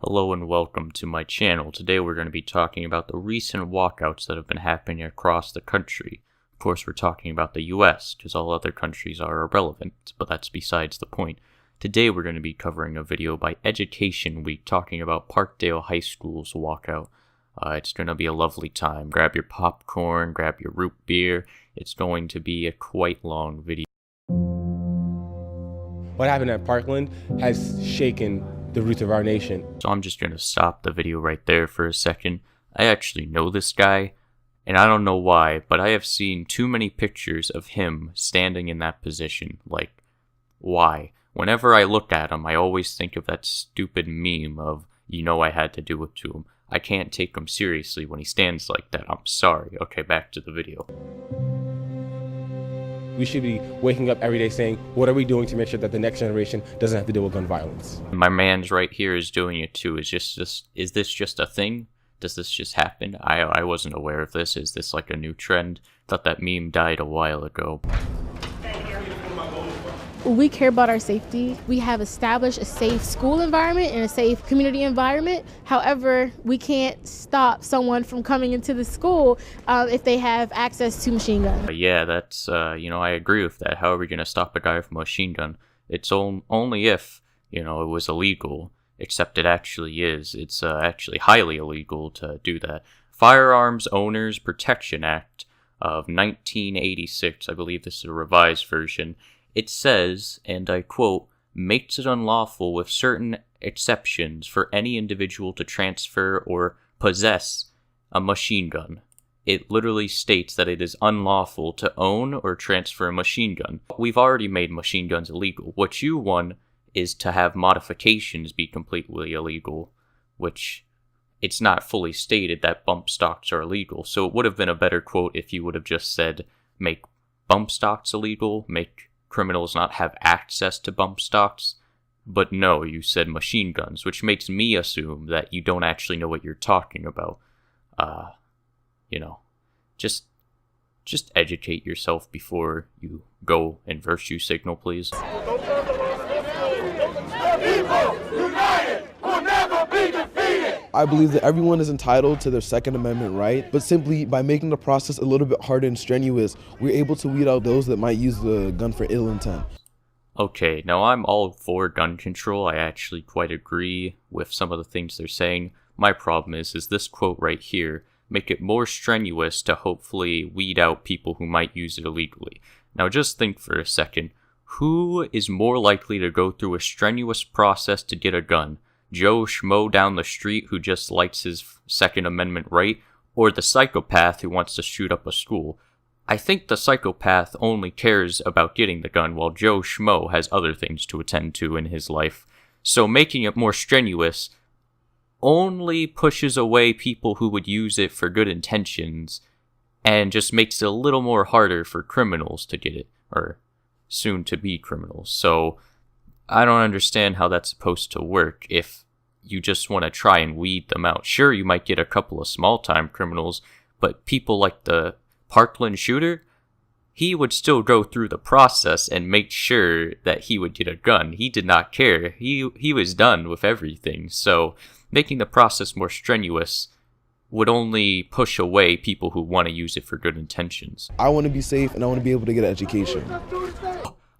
Hello and welcome to my channel. Today we're going to be talking about the recent walkouts that have been happening across the country. Of course, we're talking about the US, because all other countries are irrelevant, but that's besides the point. Today we're going to be covering a video by Education Week talking about Parkdale High School's walkout. It's going to be a lovely time. Grab your popcorn, grab your root beer. It's going to be a quite long video. What happened at Parkland has shaken the roots of our nation. So I'm just going to stop the video right there for a second. I actually know this guy, and I don't know why, but I have seen too many pictures of him standing in that position. Like, why? Whenever I look at him, I always think of that stupid meme of, you know I had to do it to him. I can't take him seriously when he stands like that. I'm sorry. Okay, back to the video. We should be waking up every day saying, what are we doing to make sure that the next generation doesn't have to deal with gun violence? My man's right here is doing it too. Is this just a thing? Does this just happen? I wasn't aware of this. Is this like a new trend? Thought that meme died a while ago. We care about our safety. We have established a safe school environment and a safe community environment. However, we can't stop someone from coming into the school if they have access to machine guns. Yeah, that's, I agree with that. How are we going to stop a guy from a machine gun? It's only if, it was illegal, except it actually is. It's actually highly illegal to do that. Firearms Owners Protection Act of 1986, I believe this is a revised version. It says, and I quote, makes it unlawful with certain exceptions for any individual to transfer or possess a machine gun. It literally states that it is unlawful to own or transfer a machine gun. We've already made machine guns illegal. What you want is to have modifications be completely illegal, which it's not fully stated that bump stocks are illegal. So it would have been a better quote if you would have just said, make bump stocks illegal, make criminals not have access to bump stocks, but no, you said machine guns, which makes me assume that you don't actually know what you're talking about. Just educate yourself before you go and virtue signal, please. I believe that everyone is entitled to their Second Amendment right, but simply by making the process a little bit harder and strenuous, we're able to weed out those that might use the gun for ill intent. Okay, now I'm all for gun control. I actually quite agree with some of the things they're saying. My problem is this quote right here, make it more strenuous to hopefully weed out people who might use it illegally. Now just think for a second, who is more likely to go through a strenuous process to get a gun? Joe Schmo down the street who just likes his Second Amendment right, or the psychopath who wants to shoot up a school? I think the psychopath only cares about getting the gun, while Joe Schmo has other things to attend to in his life. So making it more strenuous only pushes away people who would use it for good intentions, and just makes it a little more harder for criminals to get it, or soon to be criminals. So I don't understand how that's supposed to work if you just want to try and weed them out. Sure, you might get a couple of small-time criminals, but people like the Parkland shooter, he would still go through the process and make sure that he would get a gun. He did not care. He was done with everything. So making the process more strenuous would only push away people who want to use it for good intentions. I want to be safe and I want to be able to get an education.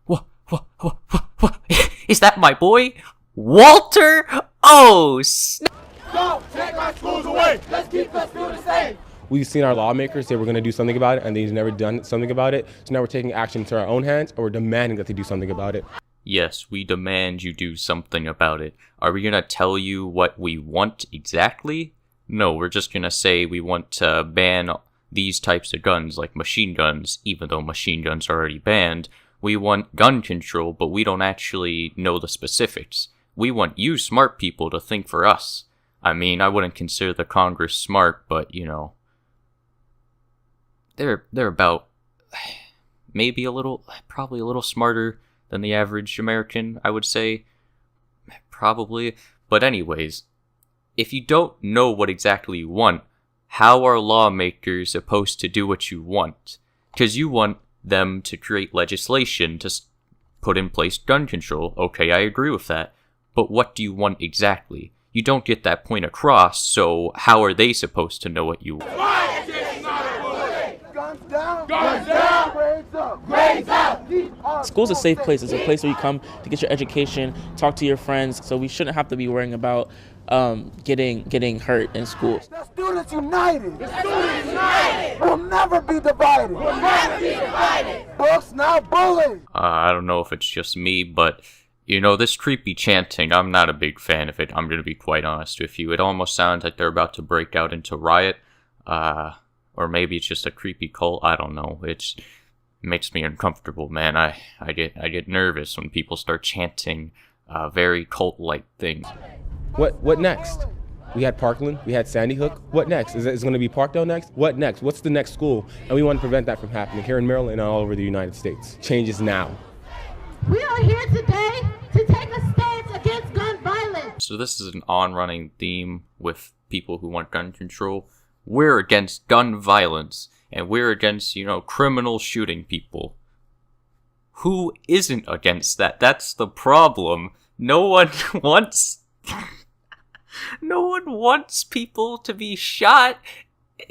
What? Is that my boy? Walter? Oh, snap. Don't take our schools away. Let's keep the students safe. We've seen our lawmakers say we're going to do something about it, and they've never done something about it. So now we're taking action into our own hands, or we're demanding that they do something about it. Yes, we demand you do something about it. Are we going to tell you what we want exactly? No, we're just going to say we want to ban these types of guns, like machine guns, even though machine guns are already banned. We want gun control, but we don't actually know the specifics. We want you smart people to think for us. I mean, I wouldn't consider the Congress smart, but, they're about probably a little smarter than the average American, I would say. Probably. But anyways, if you don't know what exactly you want, how are lawmakers supposed to do what you want? Because you want them to create legislation to put in place gun control. Okay, I agree with that. But what do you want exactly? You don't get that point across, so how are they supposed to know what you want? Why is this not a bullet? Guns down! Guns down! Grades up! Grades up! School's a safe place. It's a place where you come to get your education, talk to your friends, so we shouldn't have to be worrying about getting hurt in school. The students united! The students united! Will never be divided! Will never be divided! Books, not bullets! I don't know if it's just me, but, you know, this creepy chanting, I'm not a big fan of it. I'm gonna be quite honest with you. It almost sounds like they're about to break out into riot, or maybe it's just a creepy cult. I don't know. It makes me uncomfortable, man. I get nervous when people start chanting very cult-like things. What next? We had Parkland, we had Sandy Hook. What next? Is it going to be Parkdale next? What next? What's the next school? And we want to prevent that from happening here in Maryland and all over the United States. Change is now. We are here today to take a stance against gun violence. So this is an on-running theme with people who want gun control. We're against gun violence, and we're against, you know, criminals shooting people. Who isn't against that? That's the problem. No one wants people to be shot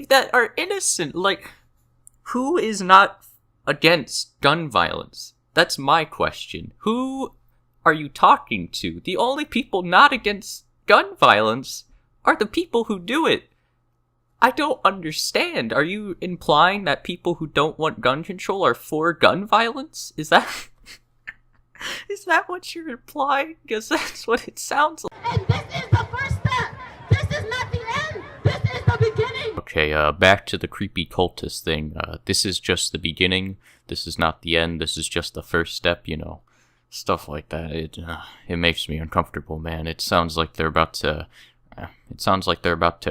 that are innocent. Like, who is not against gun violence? That's my question. Who are you talking to? The only people not against gun violence are the people who do it. I don't understand. Are you implying that people who don't want gun control are for gun violence? Is that what you're implying? Because that's what it sounds like. And this is the first step. This is not the end. This is the beginning. Okay, back to the creepy cultist thing. This is just the beginning. This is not the end. This is just the first step, you know. Stuff like that. It makes me uncomfortable, man. It sounds like they're about to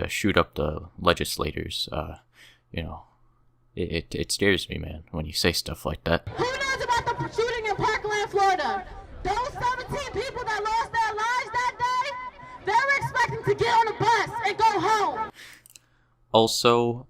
shoot up the legislators. You know, it scares me, man, when you say stuff like that. Who knows about the shooting in Parkland, Florida? Those 17 people that lost their lives that day, they were expecting to get on a bus and go home. Also,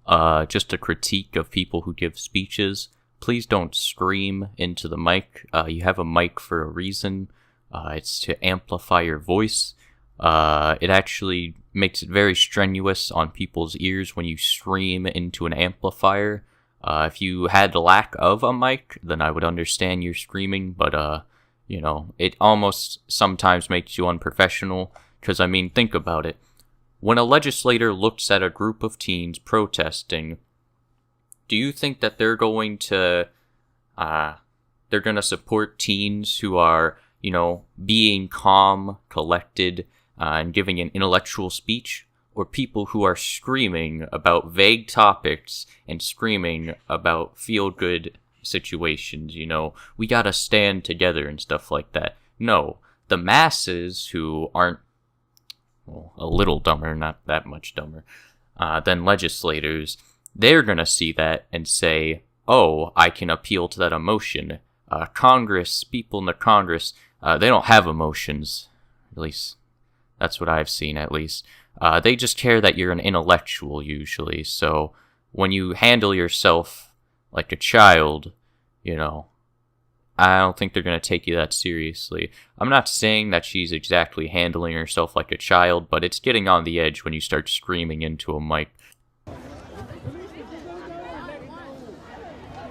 just a critique of people who give speeches. Please don't scream into the mic. You have a mic for a reason. It's to amplify your voice. It actually makes it very strenuous on people's ears when you scream into an amplifier. If you had the lack of a mic, then I would understand your screaming, but, you know, it almost sometimes makes you unprofessional, because, I mean, think about it. When a legislator looks at a group of teens protesting, do you think that they're going to support teens who are, you know, being calm, collected, and giving an intellectual speech, or people who are screaming about vague topics and screaming about feel-good situations, you know, we gotta stand together and stuff like that? No, the masses who aren't, well, a little dumber, not that much dumber, than legislators, they're gonna see that and say, oh, I can appeal to that emotion. Congress, people in the Congress, they don't have emotions, at least that's what I've seen, at least. They just care that you're an intellectual, usually. So when you handle yourself like a child, you know, I don't think they're going to take you that seriously. I'm not saying that she's exactly handling herself like a child, but it's getting on the edge when you start screaming into a mic.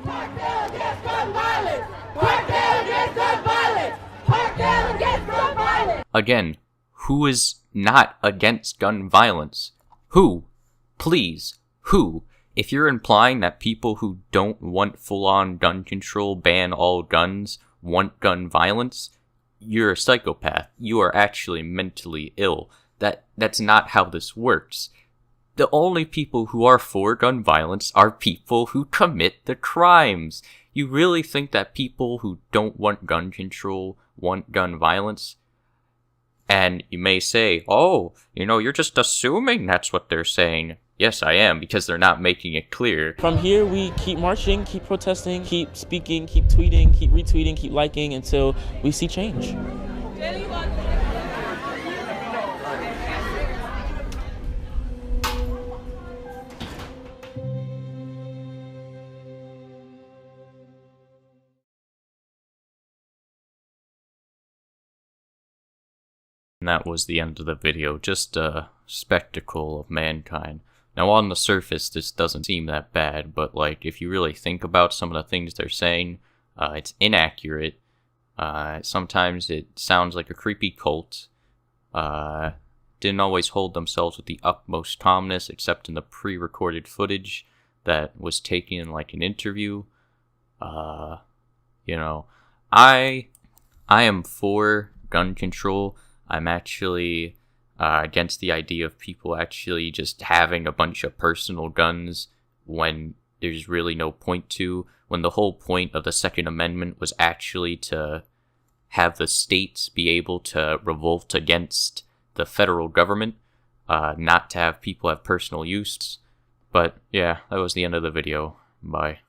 Parkdale against gun violence! Parkdale against gun violence! Parkdale against gun violence! Again, who is not against gun violence? Who? Please, who? If you're implying that people who don't want full-on gun control, ban all guns, want gun violence, you're a psychopath. You are actually mentally ill. That's not how this works. The only people who are for gun violence are people who commit the crimes. You really think that people who don't want gun control want gun violence? And you may say, oh, you know, you're just assuming that's what they're saying. Yes, I am, because they're not making it clear. From here, we keep marching, keep protesting, keep speaking, keep tweeting, keep retweeting, keep liking until we see change. And that was the end of the video. Just a spectacle of mankind. Now, on the surface, this doesn't seem that bad, but, like, if you really think about some of the things they're saying, it's inaccurate. Sometimes it sounds like a creepy cult. Didn't always hold themselves with the utmost calmness, except in the pre-recorded footage that was taken in, like, an interview. You know, I am for gun control. I'm actually against the idea of people actually just having a bunch of personal guns when there's really no point to, when the whole point of the Second Amendment was actually to have the states be able to revolt against the federal government, not to have people have personal use. But yeah, that was the end of the video. Bye.